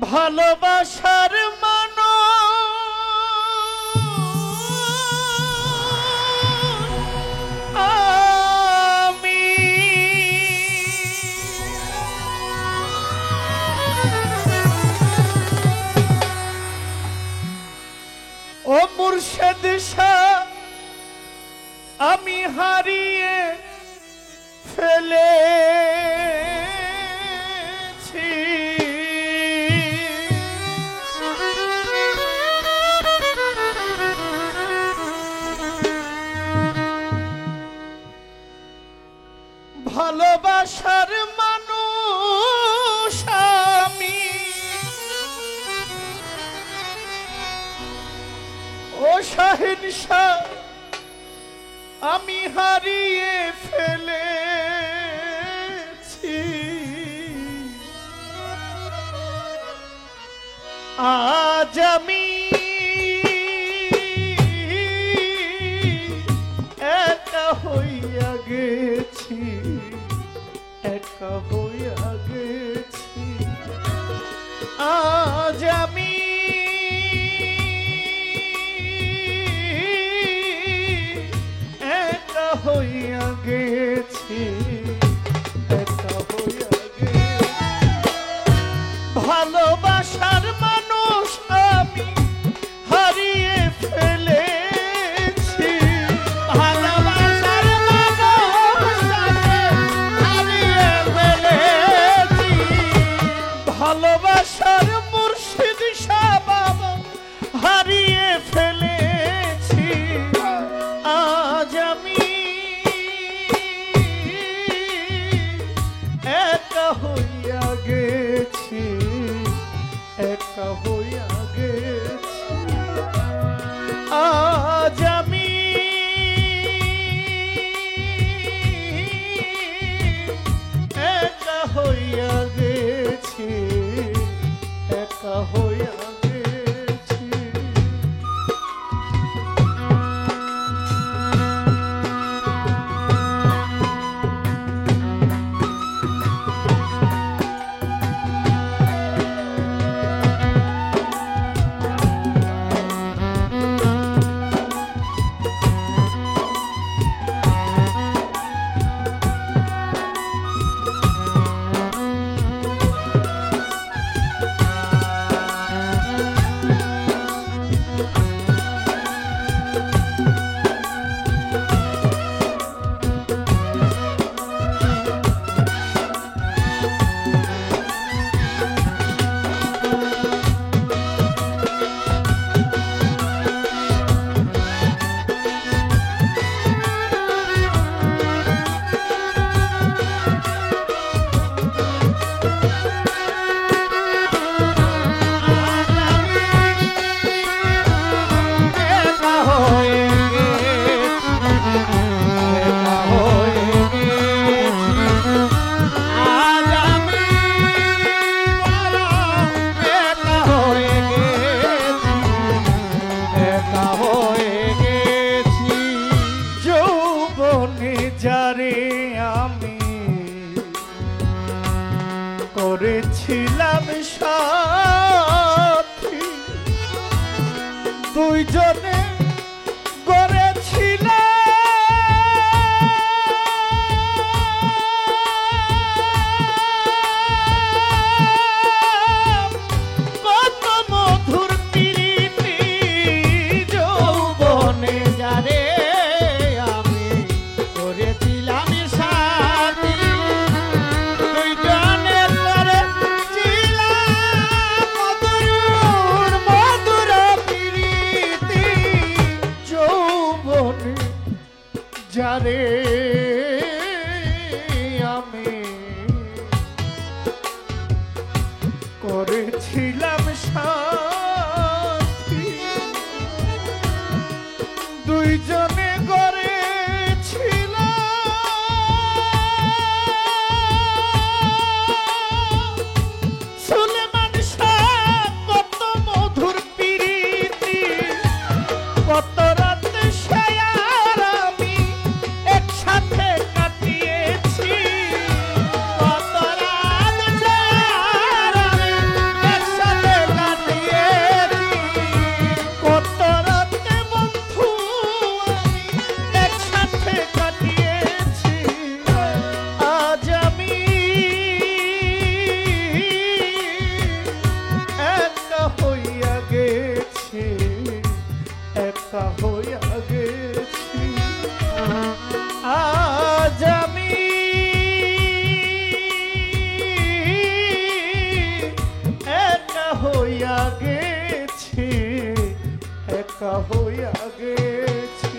ভালোবাসার মানুষ আমি ও মুর্শিদ শাহ আমি হারিয়ে ফেলেছি ভালোবাসার মানুষ আমি ও শাহিন শাহ আমি হারিয়ে ফেলেছি আজ আমি একা হইয়া গেছি একা হইয়া গেছি আজ আমি একা হইয়া গেছি একা হইয়া গেছি ভালোবাসার মানুষ আমি হারিয়ে ফেলেছি ভালোবাসার মানুষ আমি হারিয়ে ফেলেছি ভালোবাসার মুর্শিদ শাহ বাবা হারিয়ে ফেলেছি আজ আমি একা হইয়া গেছি একা হইয়া গেছি আজ আমি একা হইয়া গেছি একা হইয়া গেছি যারে আমি করেছিলাম সাথী দুইজনে করেছিলাম কত মধুর প্রীতি যৌবনে যারে যারে আমি করেছিলাম সাথী দুইজনে করেছিলাম সুলেমান শাহ কত মধুর প্রীতি কত রাতে শায়ার আমি একসাথে কাটিয়েছি কত রাত শায়ার আমি একসাথে হইয়া গেছি, একা হইয়া গেছি।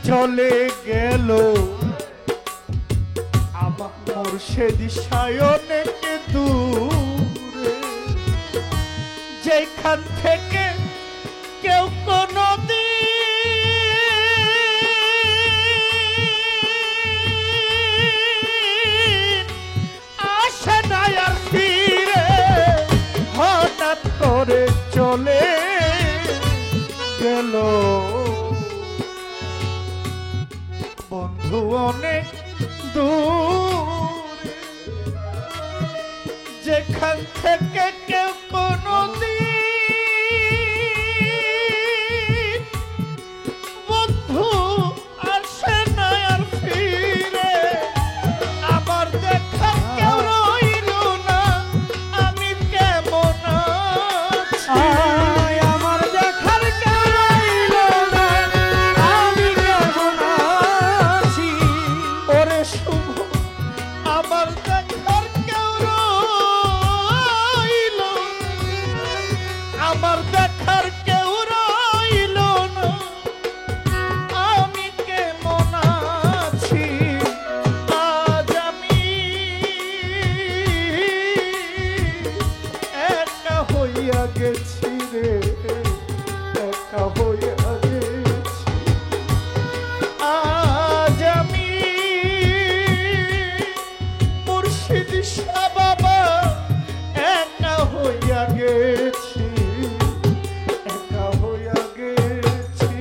চলে গেল আমার মুর্শিদ সায়নেকে দূরে, যেখান থেকে কেউ কোনো দিন আসে না আর ফিরে, হঠাৎ করে চলে গেল বন্ধু অনেক দূরে, যেখান থেকে কেউ কোনো দিন বন্ধু আসে না আর ফিরে। আমার দেখা কেউ রইল না, আমি কেমন আছি, আমার দেখার কেউ রইল না, আমি কেমন আছি। ওরে শুভ আমার দেখার কেউ রইল, আমার দেখার কেউ রইল না, আমি কেমন আছি। আজ আমি একা হইয়া গেছি রে, একা হইয়া গেছি। আজ আমি মুর্শিদ শাহ বাবা একা হইয়া গেছি, একা হইয়া গেছি।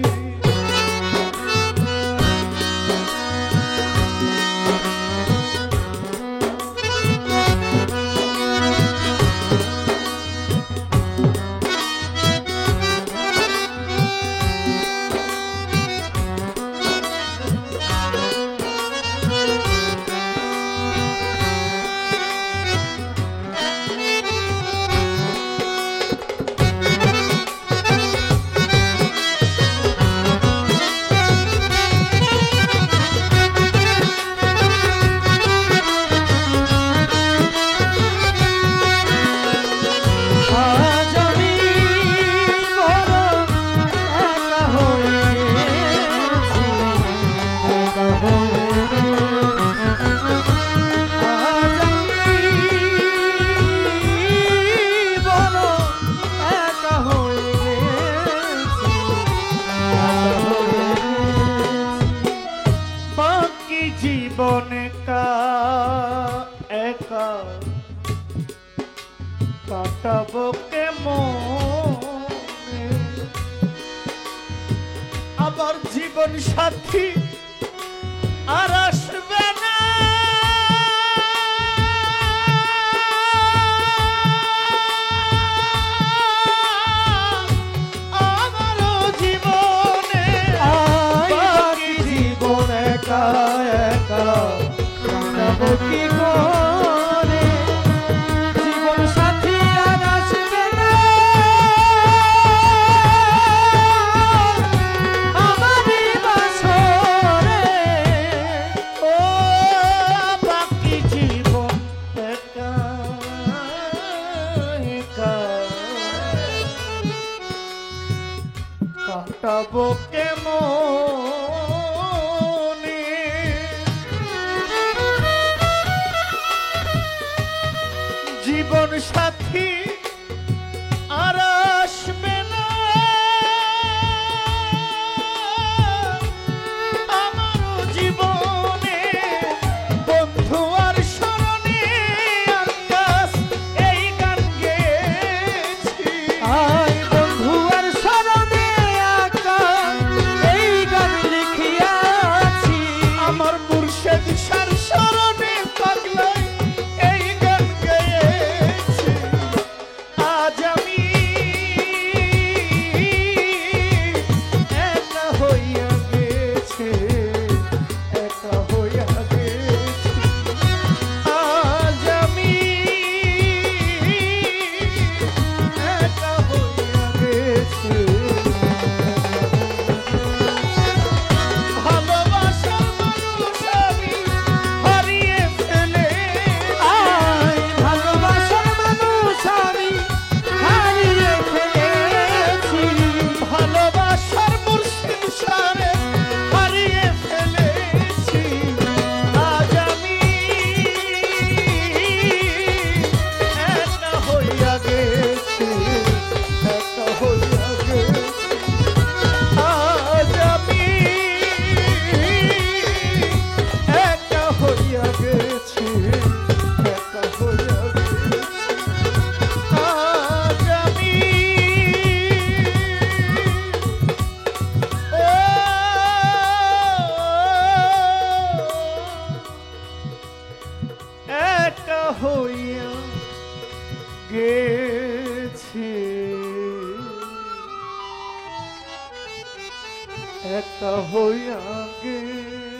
জীবন একা একা কাটাবো কেমনে, আবার জীবন সাথী আর আসবে না। আমারও জীবনে জীবন একা একা কাটাবো কি করে, জীবন সাথী আর আসবে না। আমারই বাসরে ও সাথী আর আসবে না আমার জীবনে, বন্ধু আর স্মরণে আকাশ এই গান গেয়েছি। আয় বন্ধু আর স্মরণে আকাশ এই গান লিখিয়াছি। আমার মুর্শিদ সার স্মরণে পাগলাই এই গান গেয়েছি। আজ আমি একা হইয়া গেছি, একা হইয়া গেছি। আজ আমি একা হইয়া গেছি। ভালোবাসার মানুষ আমি হারিয়ে ফেলে, আয় ভালোবাসার মানুষ আমি হারিয়ে ফেলেছি। ভালোবাসার মুর্শিদ সারে হারিয়ে ফেলেছি। আজ আমি একা হইয়া গেছি, একা হইয়া গেছি। আজ আমি একা হইয়া গেছি, একা হইয়া গেছি। আজ আমি একা হইয়া গেছি, একা হইয়া গেছি।